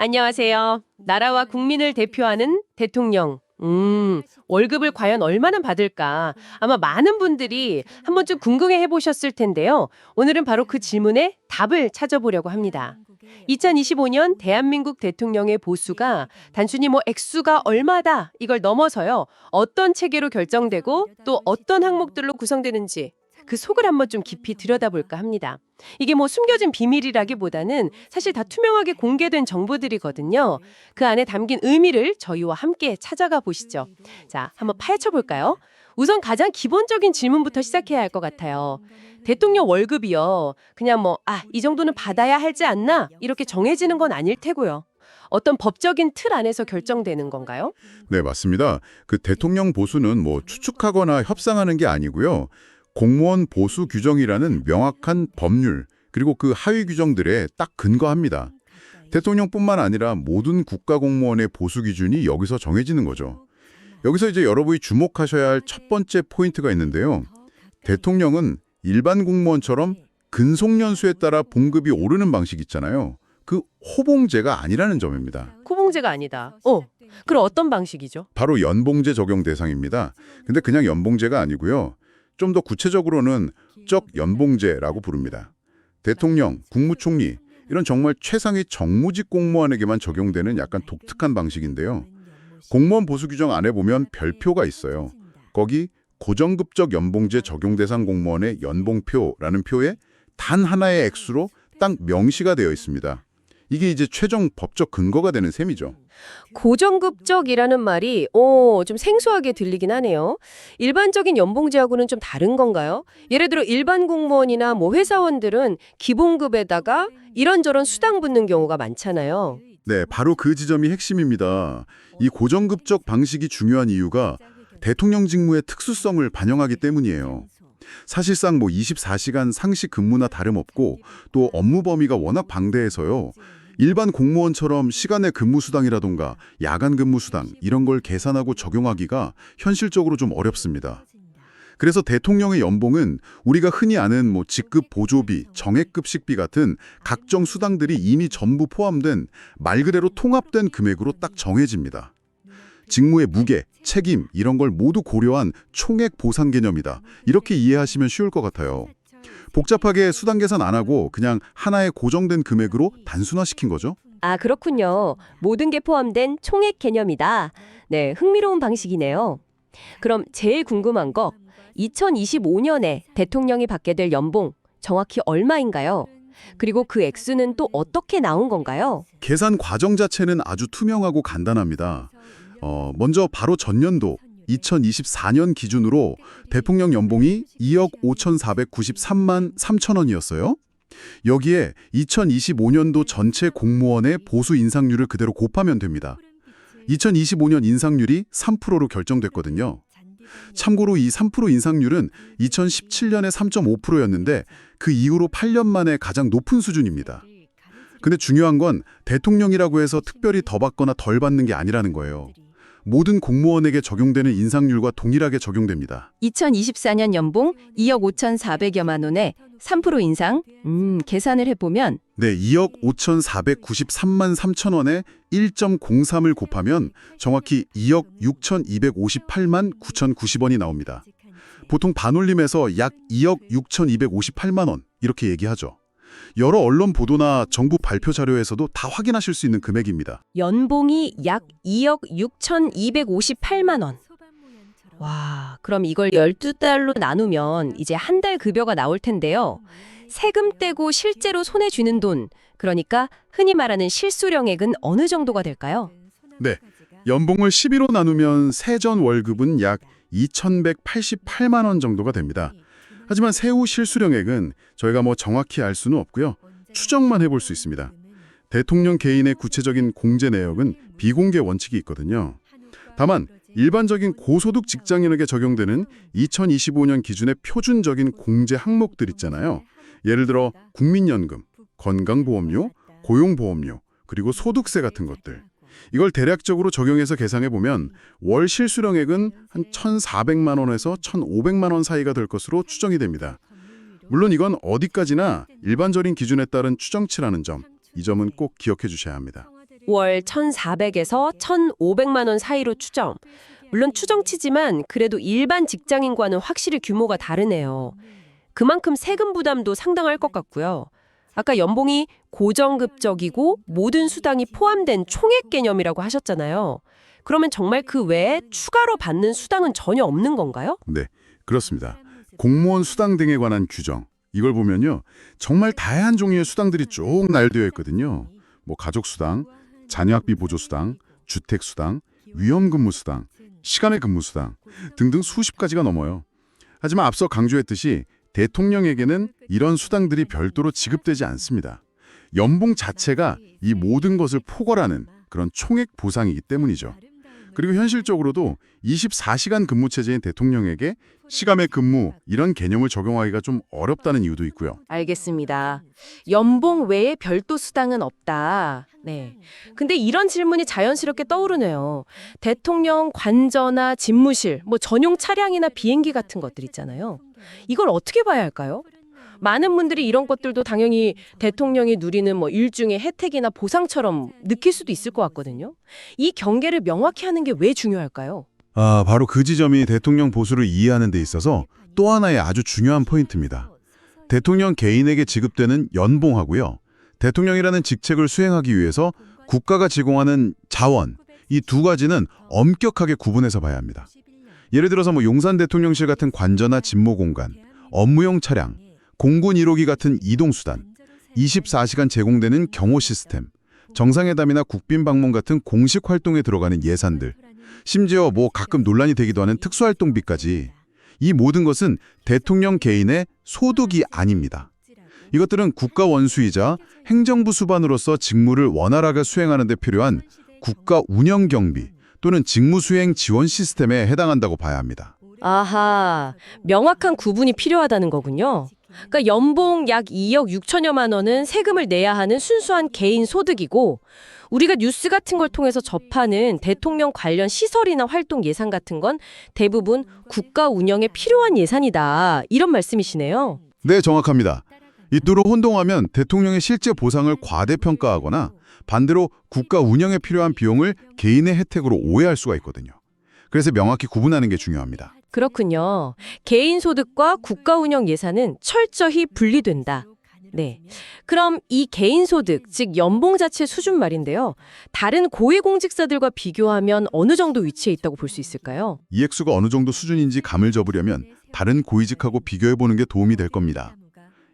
안녕하세요. 나라와 국민을 대표하는 대통령. 월급을 과연 얼마나 받을까? 아마 많은 분들이 한 번쯤 궁금해 해보셨을 텐데요. 오늘은 바로 그 질문에 답을 찾아보려고 합니다. 2025년 대한민국 대통령의 보수가 단순히 액수가 얼마다 이걸 넘어서요. 어떤 체계로 결정되고 또 어떤 항목들로 구성되는지 그 속을 한번 좀 깊이 들여다볼까 합니다. 이게 숨겨진 비밀이라기보다는 사실 다 투명하게 공개된 정보들이거든요. 그 안에 담긴 의미를 저희와 함께 찾아가 보시죠. 자, 한번 파헤쳐 볼까요? 우선 가장 기본적인 질문부터 시작해야 할 것 같아요. 대통령 월급이요. 그냥 이 정도는 받아야 하지 않나? 이렇게 정해지는 건 아닐 테고요. 어떤 법적인 틀 안에서 결정되는 건가요? 네, 맞습니다. 그 대통령 보수는 추측하거나 협상하는 게 아니고요. 공무원 보수 규정이라는 명확한 법률, 그리고 그 하위 규정들에 딱 근거합니다. 대통령뿐만 아니라 모든 국가 공무원의 보수 기준이 여기서 정해지는 거죠. 여기서 이제 여러분이 주목하셔야 할 첫 번째 포인트가 있는데요. 대통령은 일반 공무원처럼 근속연수에 따라 봉급이 오르는 방식 있잖아요. 그 호봉제가 아니라는 점입니다. 코봉제가 아니다. 그럼 어떤 방식이죠? 바로 연봉제 적용 대상입니다. 근데 그냥 연봉제가 아니고요. 좀 더 구체적으로는 연봉제라고 부릅니다. 대통령, 국무총리 이런 정말 최상위 정무직 공무원에게만 적용되는 약간 독특한 방식인데요. 공무원 보수 규정 안에 보면 별표가 있어요. 거기 고정급적 연봉제 적용 대상 공무원의 연봉표라는 표에 단 하나의 액수로 딱 명시가 되어 있습니다. 이게 이제 최종 법적 근거가 되는 셈이죠. 고정급적이라는 말이 좀 생소하게 들리긴 하네요. 일반적인 연봉제하고는 좀 다른 건가요? 예를 들어 일반 공무원이나 회사원들은 기본급에다가 이런저런 수당 붙는 경우가 많잖아요. 네, 바로 그 지점이 핵심입니다. 이 고정급적 방식이 중요한 이유가 대통령 직무의 특수성을 반영하기 때문이에요. 사실상 24시간 상시 근무나 다름없고 또 업무 범위가 워낙 방대해서요. 일반 공무원처럼 시간의 근무수당이라던가 야간 근무수당 이런 걸 계산하고 적용하기가 현실적으로 좀 어렵습니다. 그래서 대통령의 연봉은 우리가 흔히 아는 직급 보조비, 정액급식비 같은 각종 수당들이 이미 전부 포함된 말 그대로 통합된 금액으로 딱 정해집니다. 직무의 무게, 책임 이런 걸 모두 고려한 총액 보상 개념이다. 이렇게 이해하시면 쉬울 것 같아요. 복잡하게 수당 계산 안 하고 그냥 하나의 고정된 금액으로 단순화시킨 거죠. 아, 그렇군요. 모든 게 포함된 총액 개념이다. 네, 흥미로운 방식이네요. 그럼 제일 궁금한 거, 2025년에 대통령이 받게 될 연봉 정확히 얼마인가요? 그리고 그 액수는 또 어떻게 나온 건가요? 계산 과정 자체는 아주 투명하고 간단합니다. 먼저 바로 전년도 2024년 기준으로 대통령 연봉이 2억 5,493만 3천 원이었어요. 여기에 2025년도 전체 공무원의 보수 인상률을 그대로 곱하면 됩니다. 2025년 인상률이 3%로 결정됐거든요. 참고로 이 3% 인상률은 2017년에 3.5%였는데 그 이후로 8년 만에 가장 높은 수준입니다. 근데 중요한 건 대통령이라고 해서 특별히 더 받거나 덜 받는 게 아니라는 거예요. 모든 공무원에게 적용되는 인상률과 동일하게 적용됩니다. 2024년 연봉 2억 5,400여만 원에 3% 인상? 계산을 해보면 네, 2억 5,493만 3천 원에 1.03을 곱하면 정확히 2억 6,258만 9,090원이 나옵니다. 보통 반올림해서 약 2억 6,258만 원 이렇게 얘기하죠. 여러 언론 보도나 정부 발표 자료에서도 다 확인하실 수 있는 금액입니다. 연봉이 약 2억 6,258만 원. 와, 그럼 이걸 12달로 나누면 이제 한 달 급여가 나올 텐데요. 세금 떼고 실제로 손에 쥐는 돈, 그러니까 흔히 말하는 실수령액은 어느 정도가 될까요? 네, 연봉을 12로 나누면 세전 월급은 약 2,188만 원 정도가 됩니다. 하지만 세후 실수령액은 저희가 정확히 알 수는 없고요. 추정만 해볼 수 있습니다. 대통령 개인의 구체적인 공제 내역은 비공개 원칙이 있거든요. 다만 일반적인 고소득 직장인에게 적용되는 2025년 기준의 표준적인 공제 항목들 있잖아요. 예를 들어 국민연금, 건강보험료, 고용보험료, 그리고 소득세 같은 것들. 이걸 대략적으로 적용해서 계산해보면 월 실수령액은 한 1,400만 원에서 1,500만 원 사이가 될 것으로 추정이 됩니다. 물론 이건 어디까지나 일반적인 기준에 따른 추정치라는 점, 이 점은 꼭 기억해 주셔야 합니다. 월 1,400에서 1,500만 원 사이로 추정. 물론 추정치지만 그래도 일반 직장인과는 확실히 규모가 다르네요. 그만큼 세금 부담도 상당할 것 같고요. 아까 연봉이 고정급적이고 모든 수당이 포함된 총액 개념이라고 하셨잖아요. 그러면 정말 그 외에 추가로 받는 수당은 전혀 없는 건가요? 네, 그렇습니다. 공무원 수당 등에 관한 규정. 이걸 보면요. 정말 다양한 종류의 수당들이 쭉 나열되어 있거든요. 뭐 가족수당, 자녀학비 보조수당, 주택수당, 위험근무수당, 시간의 근무수당 등등 수십 가지가 넘어요. 하지만 앞서 강조했듯이 대통령에게는 이런 수당들이 별도로 지급되지 않습니다. 연봉 자체가 이 모든 것을 포괄하는 그런 총액 보상이기 때문이죠. 그리고 현실적으로도 24시간 근무 체제인 대통령에게 시간의 근무 이런 개념을 적용하기가 좀 어렵다는 이유도 있고요. 알겠습니다. 연봉 외에 별도 수당은 없다. 네. 근데 이런 질문이 자연스럽게 떠오르네요. 대통령 관저나 집무실, 뭐 전용 차량이나 비행기 같은 것들 있잖아요. 이걸 어떻게 봐야 할까요? 많은 분들이 이런 것들도 당연히 대통령이 누리는 뭐 일종의 혜택이나 보상처럼 느낄 수도 있을 것 같거든요. 이 경계를 명확히 하는 게 왜 중요할까요? 바로 그 지점이 대통령 보수를 이해하는 데 있어서 또 하나의 아주 중요한 포인트입니다. 대통령 개인에게 지급되는 연봉하고요. 대통령이라는 직책을 수행하기 위해서 국가가 제공하는 자원, 이 두 가지는 엄격하게 구분해서 봐야 합니다. 예를 들어서 뭐 용산 대통령실 같은 관저나 집무 공간, 업무용 차량, 공군 1호기 같은 이동수단, 24시간 제공되는 경호 시스템, 정상회담이나 국빈 방문 같은 공식 활동에 들어가는 예산들, 심지어 뭐 가끔 논란이 되기도 하는 특수활동비까지 이 모든 것은 대통령 개인의 소득이 아닙니다. 이것들은 국가 원수이자 행정부 수반으로서 직무를 원활하게 수행하는 데 필요한 국가 운영 경비 또는 직무 수행 지원 시스템에 해당한다고 봐야 합니다. 아하, 명확한 구분이 필요하다는 거군요. 그러니까 연봉 약 2억 6천여만 원은 세금을 내야 하는 순수한 개인 소득이고 우리가 뉴스 같은 걸 통해서 접하는 대통령 관련 시설이나 활동 예산 같은 건 대부분 국가 운영에 필요한 예산이다. 이런 말씀이시네요. 네, 정확합니다. 이토록 혼동하면 대통령의 실제 보상을 과대평가하거나 반대로 국가 운영에 필요한 비용을 개인의 혜택으로 오해할 수가 있거든요. 그래서 명확히 구분하는 게 중요합니다. 그렇군요. 개인 소득과 국가 운영 예산은 철저히 분리된다. 네. 그럼 이 개인 소득, 즉 연봉 자체 수준 말인데요. 다른 고위공직자들과 비교하면 어느 정도 위치에 있다고 볼 수 있을까요? 이 액수가 어느 정도 수준인지 감을 잡으려면 다른 고위직하고 비교해보는 게 도움이 될 겁니다.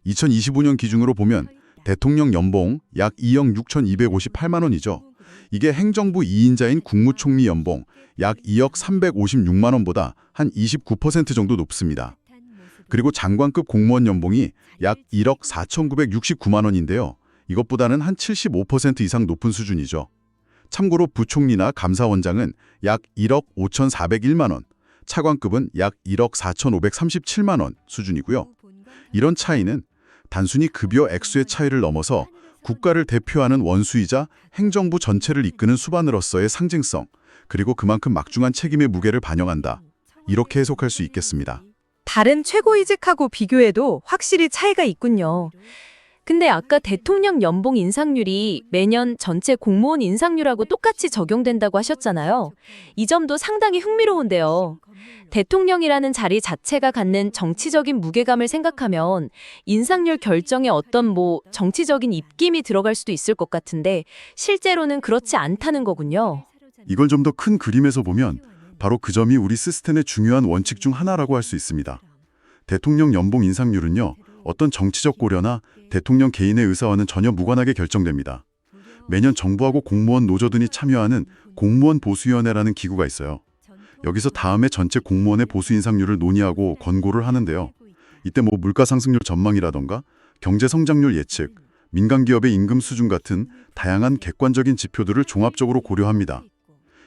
2025년 기준으로 보면 대통령 연봉 약 2억 6,258만 원이죠. 이게 행정부 2인자인 국무총리 연봉 약 2억 356만 원보다 한 29% 정도 높습니다. 그리고 장관급 공무원 연봉이 약 1억 4,969만 원인데요. 이것보다는 한 75% 이상 높은 수준이죠. 참고로 부총리나 감사원장은 약 1억 5,401만 원, 차관급은 약 1억 4,537만 원 수준이고요. 이런 차이는 단순히 급여 액수의 차이를 넘어서 국가를 대표하는 원수이자 행정부 전체를 이끄는 수반으로서의 상징성, 그리고 그만큼 막중한 책임의 무게를 반영한다. 이렇게 해석할 수 있겠습니다. 다른 최고위직하고 비교해도 확실히 차이가 있군요. 근데 아까 대통령 연봉 인상률이 매년 전체 공무원 인상률하고 똑같이 적용된다고 하셨잖아요. 이 점도 상당히 흥미로운데요. 대통령이라는 자리 자체가 갖는 정치적인 무게감을 생각하면 인상률 결정에 어떤 정치적인 입김이 들어갈 수도 있을 것 같은데 실제로는 그렇지 않다는 거군요. 이걸 좀 더 큰 그림에서 보면 바로 그 점이 우리 시스템의 중요한 원칙 중 하나라고 할 수 있습니다. 대통령 연봉 인상률은요, 어떤 정치적 고려나 대통령 개인의 의사와는 전혀 무관하게 결정됩니다. 매년 정부하고 공무원 노조 등이 참여하는 공무원 보수위원회라는 기구가 있어요. 여기서 다음해 전체 공무원의 보수 인상률을 논의하고 권고를 하는데요. 이때 물가 상승률 전망이라던가 경제 성장률 예측, 민간 기업의 임금 수준 같은 다양한 객관적인 지표들을 종합적으로 고려합니다.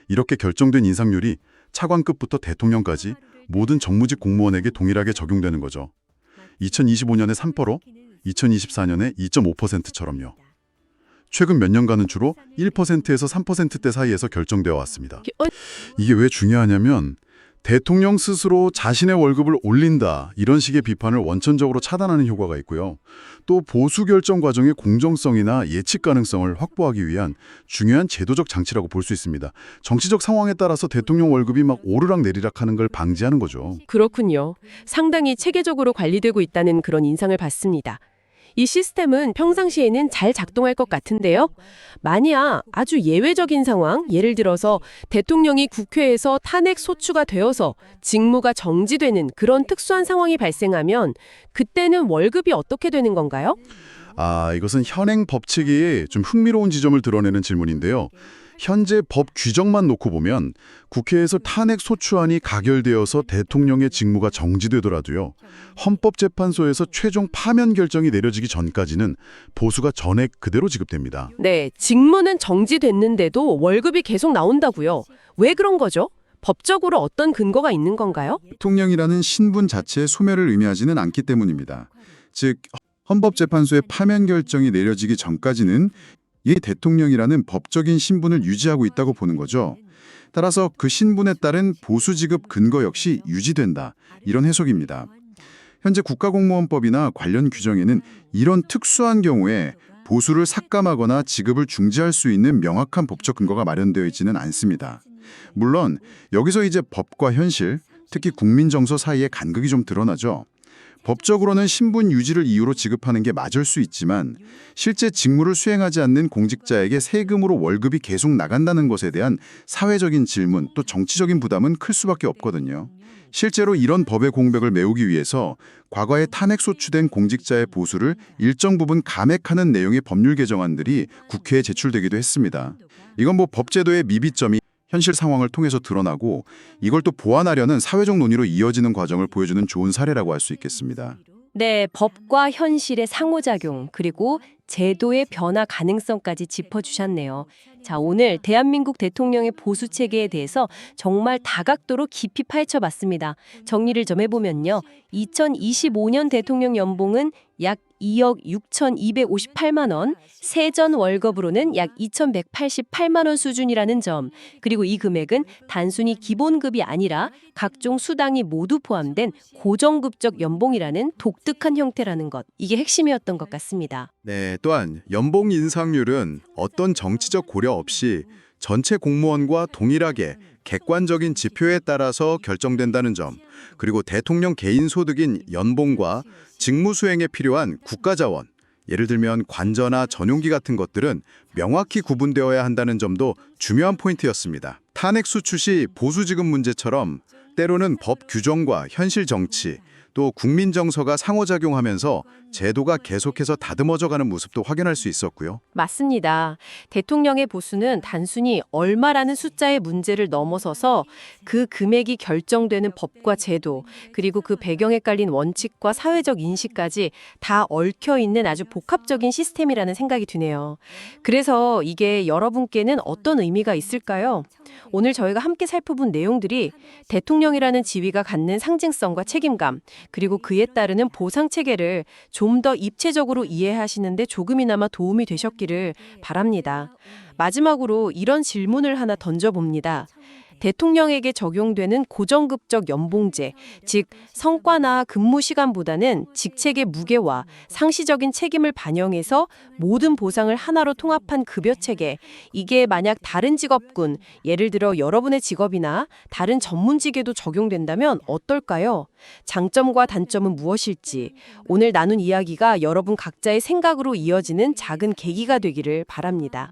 이렇게 결정된 인상률이 차관급부터 대통령까지 모든 정무직 공무원에게 동일하게 적용되는 거죠. 2025년에 3%, 2024년에 2.5%처럼요. 최근 몇 년간은 주로 1%에서 3%대 사이에서 결정되어 왔습니다. 이게 왜 중요하냐면 대통령 스스로 자신의 월급을 올린다 이런 식의 비판을 원천적으로 차단하는 효과가 있고요. 또 보수 결정 과정의 공정성이나 예측 가능성을 확보하기 위한 중요한 제도적 장치라고 볼 수 있습니다. 정치적 상황에 따라서 대통령 월급이 막 오르락내리락 하는 걸 방지하는 거죠. 그렇군요. 상당히 체계적으로 관리되고 있다는 그런 인상을 받습니다. 이 시스템은 평상시에는 잘 작동할 것 같은데요. 만약 아주 예외적인 상황, 예를 들어서 대통령이 국회에서 탄핵 소추가 되어서 직무가 정지되는 그런 특수한 상황이 발생하면 그때는 월급이 어떻게 되는 건가요? 이것은 현행 법칙이 좀 흥미로운 지점을 드러내는 질문인데요. 현재 법 규정만 놓고 보면 국회에서 탄핵 소추안이 가결되어서 대통령의 직무가 정지되더라도요. 헌법재판소에서 최종 파면 결정이 내려지기 전까지는 보수가 전액 그대로 지급됩니다. 네, 직무는 정지됐는데도 월급이 계속 나온다고요. 왜 그런 거죠? 법적으로 어떤 근거가 있는 건가요? 대통령이라는 신분 자체의 소멸을 의미하지는 않기 때문입니다. 즉, 헌법재판소의 파면 결정이 내려지기 전까지는 이 대통령이라는 법적인 신분을 유지하고 있다고 보는 거죠. 따라서 그 신분에 따른 보수 지급 근거 역시 유지된다. 이런 해석입니다. 현재 국가공무원법이나 관련 규정에는 이런 특수한 경우에 보수를 삭감하거나 지급을 중지할 수 있는 명확한 법적 근거가 마련되어 있지는 않습니다. 물론 여기서 이제 법과 현실, 특히 국민 정서 사이의 간극이 좀 드러나죠. 법적으로는 신분 유지를 이유로 지급하는 게 맞을 수 있지만 실제 직무를 수행하지 않는 공직자에게 세금으로 월급이 계속 나간다는 것에 대한 사회적인 질문 또 정치적인 부담은 클 수밖에 없거든요. 실제로 이런 법의 공백을 메우기 위해서 과거에 탄핵 소추된 공직자의 보수를 일정 부분 감액하는 내용의 법률 개정안들이 국회에 제출되기도 했습니다. 이건 법제도의 미비점이 현실 상황을 통해서 드러나고 이걸 또 보완하려는 사회적 논의로 이어지는 과정을 보여주는 좋은 사례라고 할 수 있겠습니다. 네, 법과 현실의 상호작용, 그리고 제도의 변화 가능성까지 짚어주셨네요. 자, 오늘 대한민국 대통령의 보수 체계에 대해서 정말 다각도로 깊이 파헤쳐봤습니다. 정리를 좀 해보면요. 2025년 대통령 연봉은 약 2억 6,258만 원, 세전 월급으로는 약 2,188만 원 수준이라는 점, 그리고 이 금액은 단순히 기본급이 아니라 각종 수당이 모두 포함된 고정급적 연봉이라는 독특한 형태라는 것, 이게 핵심이었던 것 같습니다. 네, 또한 연봉 인상률은 어떤 정치적 고려 없이 전체 공무원과 동일하게 객관적인 지표에 따라서 결정된다는 점, 그리고 대통령 개인 소득인 연봉과 직무 수행에 필요한 국가 자원, 예를 들면 관저나 전용기 같은 것들은 명확히 구분되어야 한다는 점도 중요한 포인트였습니다. 탄핵 수추 시 보수 지급 문제처럼 때로는 법 규정과 현실 정치, 또 국민 정서가 상호작용하면서 제도가 계속해서 다듬어져가는 모습도 확인할 수 있었고요. 맞습니다. 대통령의 보수는 단순히 얼마라는 숫자의 문제를 넘어서서 그 금액이 결정되는 법과 제도, 그리고 그 배경에 깔린 원칙과 사회적 인식까지 다 얽혀 있는 아주 복합적인 시스템이라는 생각이 드네요. 그래서 이게 여러분께는 어떤 의미가 있을까요? 오늘 저희가 함께 살펴본 내용들이 대통령이라는 지위가 갖는 상징성과 책임감, 그리고 그에 따르는 보상 체계를 좀 더 입체적으로 이해하시는데 조금이나마 도움이 되셨기를 바랍니다. 마지막으로 이런 질문을 하나 던져봅니다. 대통령에게 적용되는 고정급적 연봉제, 즉 성과나 근무 시간보다는 직책의 무게와 상시적인 책임을 반영해서 모든 보상을 하나로 통합한 급여 체계, 이게 만약 다른 직업군, 예를 들어 여러분의 직업이나 다른 전문직에도 적용된다면 어떨까요? 장점과 단점은 무엇일지, 오늘 나눈 이야기가 여러분 각자의 생각으로 이어지는 작은 계기가 되기를 바랍니다.